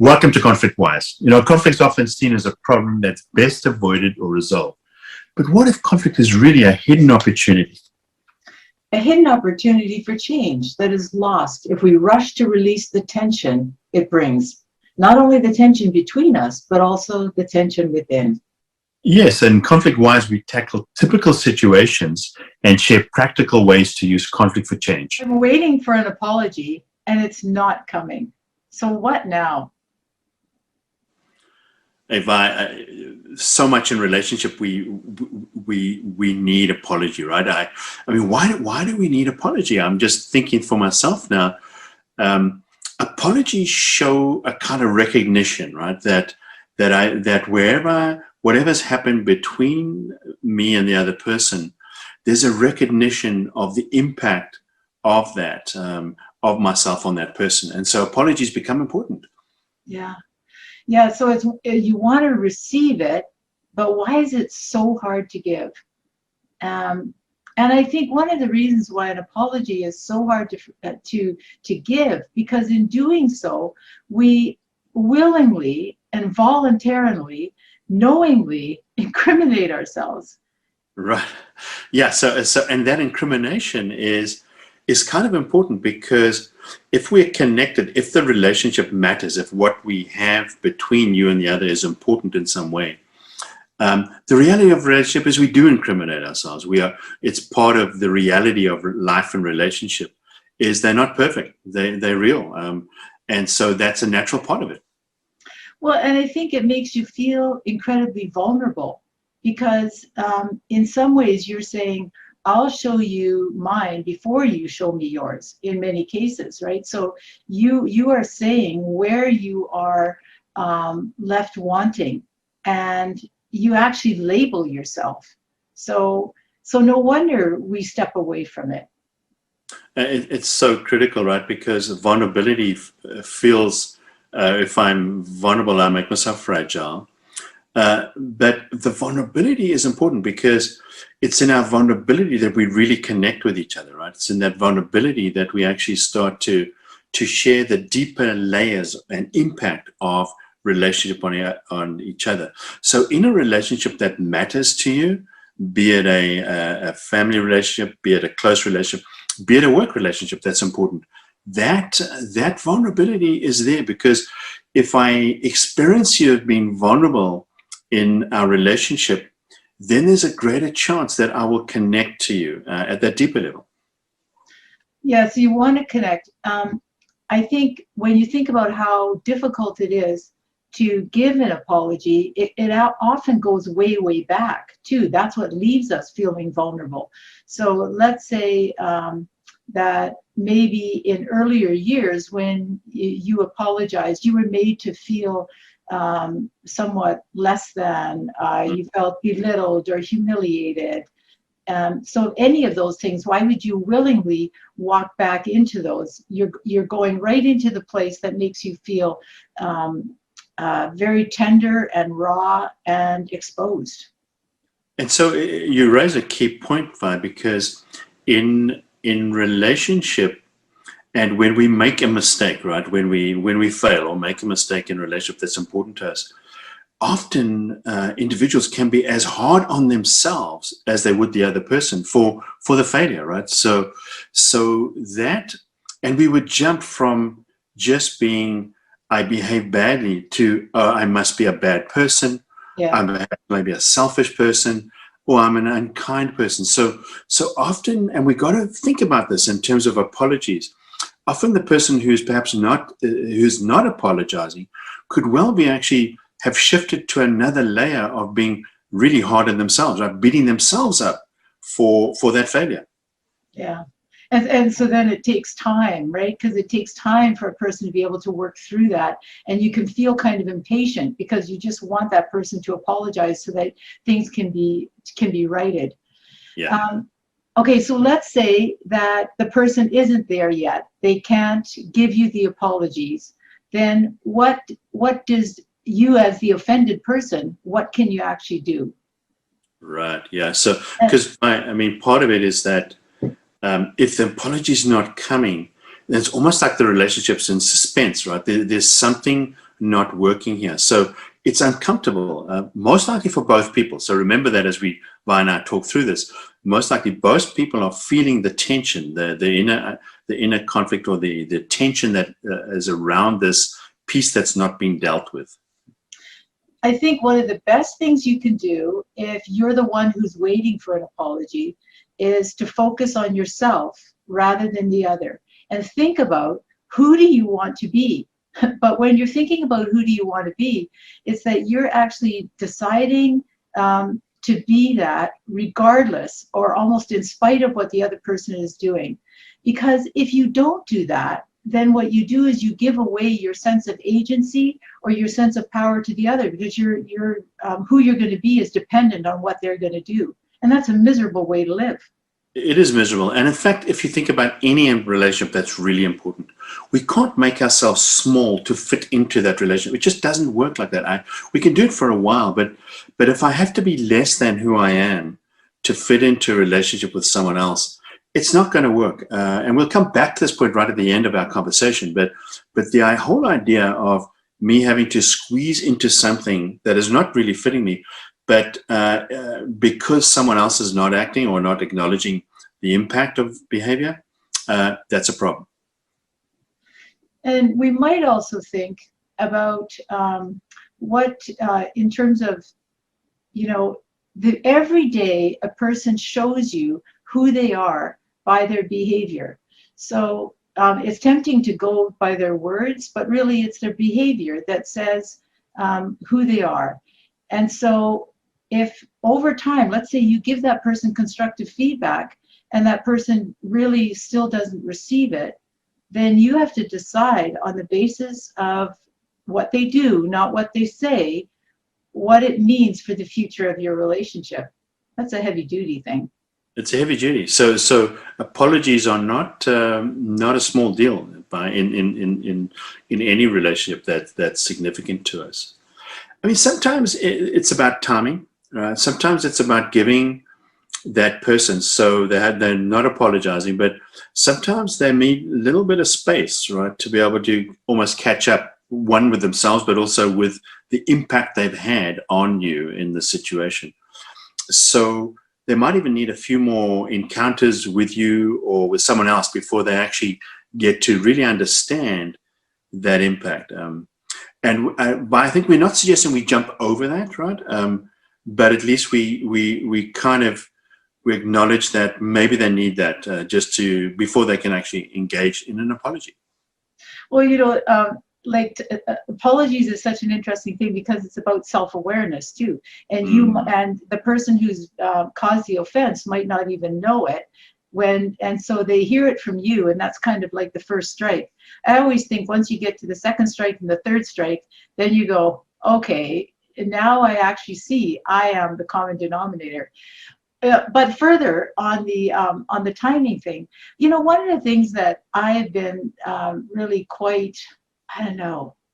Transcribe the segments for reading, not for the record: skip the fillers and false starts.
Welcome to Conflict Wise. Conflict is often seen as a problem that's best avoided or resolved. But what if conflict is really a hidden opportunity? A hidden opportunity for change that is lost if we rush to release the tension it brings. Not only the tension between us, but also the tension within. Yes, in Conflict Wise, we tackle typical situations and share practical ways to use conflict for change. I'm waiting for an apology and it's not coming. So what now? So much in relationship, we need apology, right? I mean, why do we need apology? I'm just thinking for myself now. Apologies show a kind of recognition, right? That whatever's happened between me and the other person, there's a recognition of the impact of that, of myself on that person, and so apologies become important. Yeah, so you want to receive it, but why is it so hard to give? And I think one of the reasons why an apology is so hard to give, because in doing so, we willingly and voluntarily, knowingly incriminate ourselves. Right. Yeah. So and that incrimination is kind of important, because if we're connected, if the relationship matters, if what we have between you and the other is important in some way, the reality of relationship is we do incriminate ourselves. It's part of the reality of life and relationship is they're not perfect. They're real. And so that's a natural part of it. Well, and I think it makes you feel incredibly vulnerable, because in some ways you're saying, I'll show you mine before you show me yours in many cases, right? So you are saying where you are left wanting, and you actually label yourself. So no wonder we step away from it. It's so critical, right? Because vulnerability feels, if I'm vulnerable, I make myself fragile. But the vulnerability is important because it's in our vulnerability that we really connect with each other, right? It's in that vulnerability that we actually start to share the deeper layers and impact of relationship on each other. So in a relationship that matters to you, be it a family relationship, be it a close relationship, be it a work relationship that's important, that vulnerability is there, because if I experience you as being vulnerable in our relationship, then there's a greater chance that I will connect to you at that deeper level. Yeah, so you want to connect. I think when you think about how difficult it is to give an apology, it often goes way, way back too. That's what leaves us feeling vulnerable. So let's say that maybe in earlier years when you apologized, you were made to feel somewhat less than, you felt belittled or humiliated. So any of those things, why would you willingly walk back into those? You're going right into the place that makes you feel very tender and raw and exposed. And so you raise a key point, Vi, because in relationship, and when we make a mistake, right, when we fail or make a mistake in a relationship that's important to us, often individuals can be as hard on themselves as they would the other person for the failure, right? So that, and we would jump from just being, I behave badly, to I must be a bad person, Yeah. I'm maybe a selfish person, or I'm an unkind person. So often, and we got to think about this in terms of apologies. Often the person who's perhaps who's not apologizing could well be actually have shifted to another layer of being really hard on themselves, right? Beating themselves up for that failure. Yeah. And so then it takes time, right? Because it takes time for a person to be able to work through that. And you can feel kind of impatient because you just want that person to apologize so that things can be righted. Yeah. Okay, so let's say that the person isn't there yet. They can't give you the apologies. Then what does you, as the offended person, what can you actually do? Right. Yeah. So, because I mean, part of it is that if the apology is not coming, then it's almost like the relationship's in suspense, right? There's something not working here. So it's uncomfortable, most likely for both people. So remember that as Vi and I talk through this, most likely both people are feeling the tension, the inner conflict, or the tension that is around this piece that's not being dealt with. I think one of the best things you can do if you're the one who's waiting for an apology is to focus on yourself rather than the other, and think about, who do you want to be? But when you're thinking about who do you want to be, it's that you're actually deciding to be that regardless, or almost in spite of what the other person is doing. Because if you don't do that, then what you do is you give away your sense of agency or your sense of power to the other, because who you're going to be is dependent on what they're going to do. And that's a miserable way to live. It is miserable. And in fact, if you think about any relationship that's really important, we can't make ourselves small to fit into that relationship. It just doesn't work like that. We can do it for a while, but if I have to be less than who I am to fit into a relationship with someone else, it's not going to work. And we'll come back to this point right at the end of our conversation. But the whole idea of me having to squeeze into something that is not really fitting me, but because someone else is not acting or not acknowledging the impact of behavior, that's a problem. And we might also think about what, in terms of, every day a person shows you who they are by their behavior. So it's tempting to go by their words, but really it's their behavior that says who they are. And so if over time, let's say you give that person constructive feedback and that person really still doesn't receive it, then you have to decide on the basis of what they do, not what they say, what it means for the future of your relationship. That's a heavy duty thing. It's a heavy duty. So apologies are not a small deal in any relationship that's significant to us. I mean, sometimes it's about timing. Sometimes it's about giving that person, so they're not apologizing, but sometimes they need a little bit of space, right, to be able to almost catch up, one with themselves, but also with the impact they've had on you in the situation. So they might even need a few more encounters with you or with someone else before they actually get to really understand that impact. But I think we're not suggesting we jump over that, right? But at least we acknowledge that maybe they need that before they can actually engage in an apology. Well, apologies is such an interesting thing because it's about self-awareness too, and and the person who's caused the offense might not even know it and so they hear it from you, and that's kind of like the first strike. I always think once you get to the second strike and the third strike, then you go, okay, and now I actually see I am the common denominator. But further on the timing thing, one of the things that I have been really quite,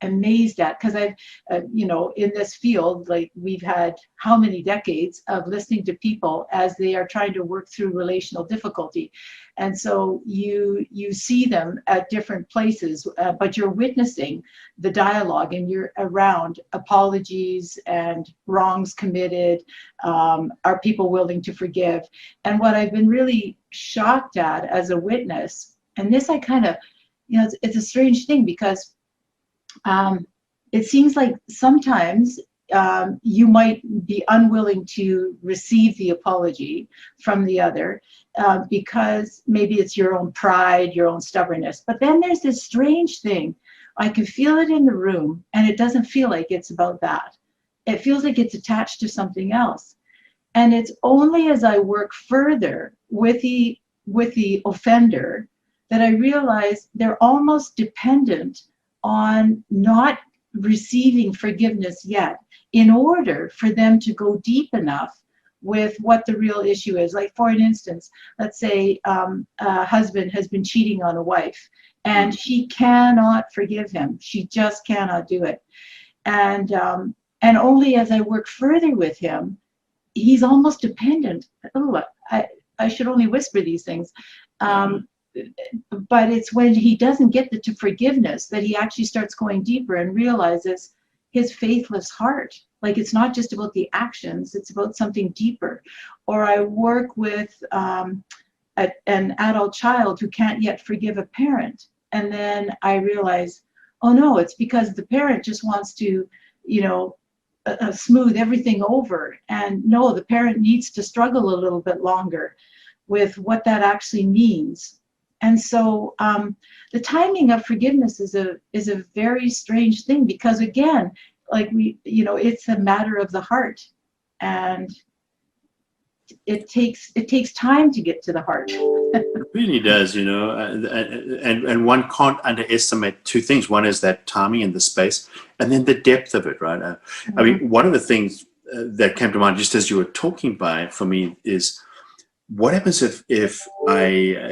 amazed at, because I've, in this field, like we've had how many decades of listening to people as they are trying to work through relational difficulty. And so you see them at different places, but you're witnessing the dialogue and you're around apologies and wrongs committed. Are people willing to forgive? And what I've been really shocked at as a witness, and this I kind of, it's a strange thing because it seems like sometimes you might be unwilling to receive the apology from the other because maybe it's your own pride, your own stubbornness. But then there's this strange thing. I can feel it in the room, and it doesn't feel like it's about that. It feels like it's attached to something else. And it's only as I work further with the offender that I realize they're almost dependent on not receiving forgiveness yet in order for them to go deep enough with what the real issue is. Like, for an instance, let's say a husband has been cheating on a wife and she cannot forgive him. She just cannot do it. And only as I work further with him, he's almost dependent. Oh, I should only whisper these things. but it's when he doesn't get to forgiveness that he actually starts going deeper and realizes his faithless heart. Like, it's not just about the actions, it's about something deeper. Or I work with an adult child who can't yet forgive a parent. And then I realize, oh no, it's because the parent just wants to, smooth everything over. And no, the parent needs to struggle a little bit longer with what that actually means. And so the timing of forgiveness is a very strange thing, because again, like it's a matter of the heart, and it takes time to get to the heart. It really does, and one can't underestimate two things. One is that timing and the space, and then the depth of it, right? I mean, one of the things that came to mind just as you were talking for me is, what happens if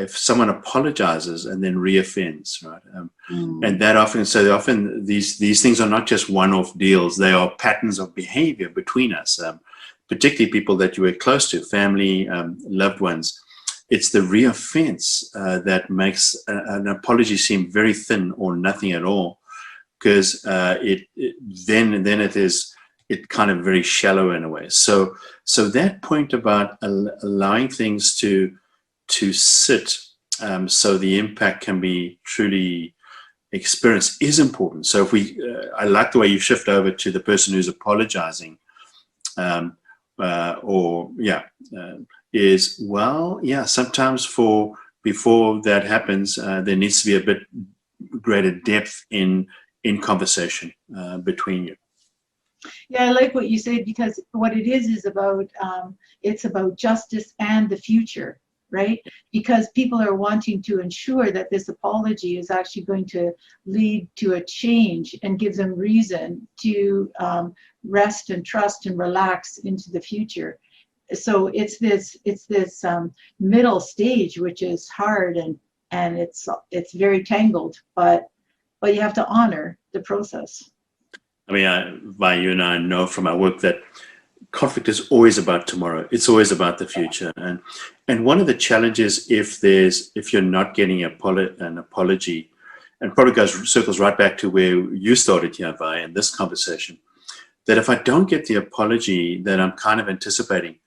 someone apologizes and then reoffends, right? And that often these things are not just one-off deals; they are patterns of behavior between us, particularly people that you were close to, family, loved ones. It's the reoffense that makes an apology seem very thin or nothing at all, because it kind of very shallow in a way. So that point about allowing things to sit, so the impact can be truly experienced, is important. So I like the way you shift over to the person who's apologizing, sometimes before that happens, there needs to be a bit greater depth in conversation between you. Yeah, I like what you said, because what it is about, it's about justice and the future, right? Because people are wanting to ensure that this apology is actually going to lead to a change and give them reason to rest and trust and relax into the future. So it's this middle stage, which is hard, and it's very tangled, but you have to honor the process. I mean, you and I know from our work that conflict is always about tomorrow. It's always about the future. And one of the challenges, if you're not getting an apology, and probably circles right back to where you started here, Vi, in this conversation, that if I don't get the apology that I'm kind of anticipating,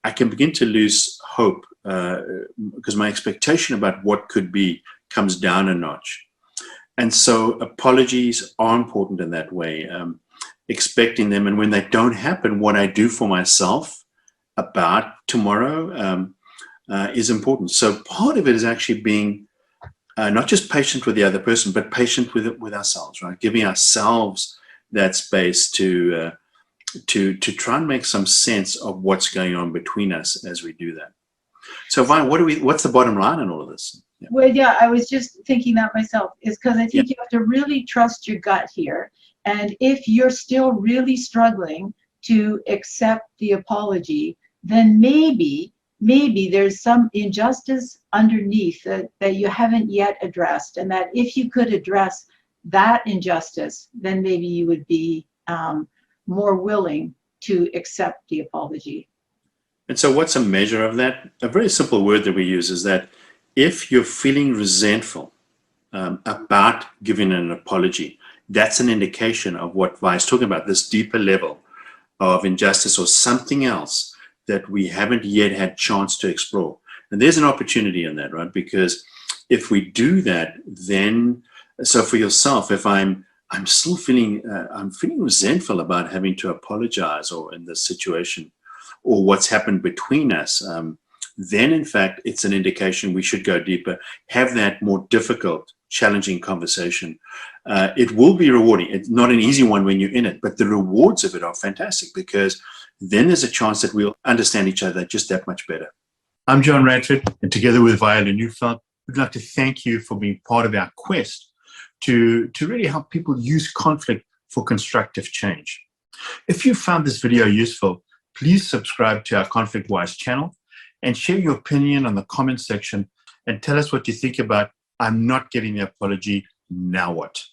I can begin to lose hope, because my expectation about what could be comes down a notch. And so apologies are important in that way, expecting them. And when they don't happen, what I do for myself about tomorrow is important. So part of it is actually being not just patient with the other person, but patient with ourselves, right? Giving ourselves that space to try and make some sense of what's going on between us as we do that. So, Vine, what's the bottom line in all of this? Yeah. Well, yeah, I was just thinking that myself, is because I think you have to really trust your gut here. And if you're still really struggling to accept the apology, then maybe there's some injustice underneath that you haven't yet addressed. And that if you could address that injustice, then maybe you would be more willing to accept the apology. And so what's a measure of that? A very simple word that we use is that if you're feeling resentful about giving an apology, that's an indication of what Vi is talking about, this deeper level of injustice or something else that we haven't yet had chance to explore. And there's an opportunity in that, right? Because if we do that, then, so for yourself, if I'm still feeling, I'm feeling resentful about having to apologize or in this situation or what's happened between us, then in fact, it's an indication we should go deeper, have that more difficult, challenging conversation. It will be rewarding. It's not an easy one when you're in it, but the rewards of it are fantastic, because then there's a chance that we'll understand each other just that much better. I'm John Radford, and together with Viola Neufeld, we'd like to thank you for being part of our quest to really help people use conflict for constructive change. If you found this video useful, please subscribe to our Conflict Wise channel and share your opinion on the comment section and tell us what you think about I'm not getting the apology, now what?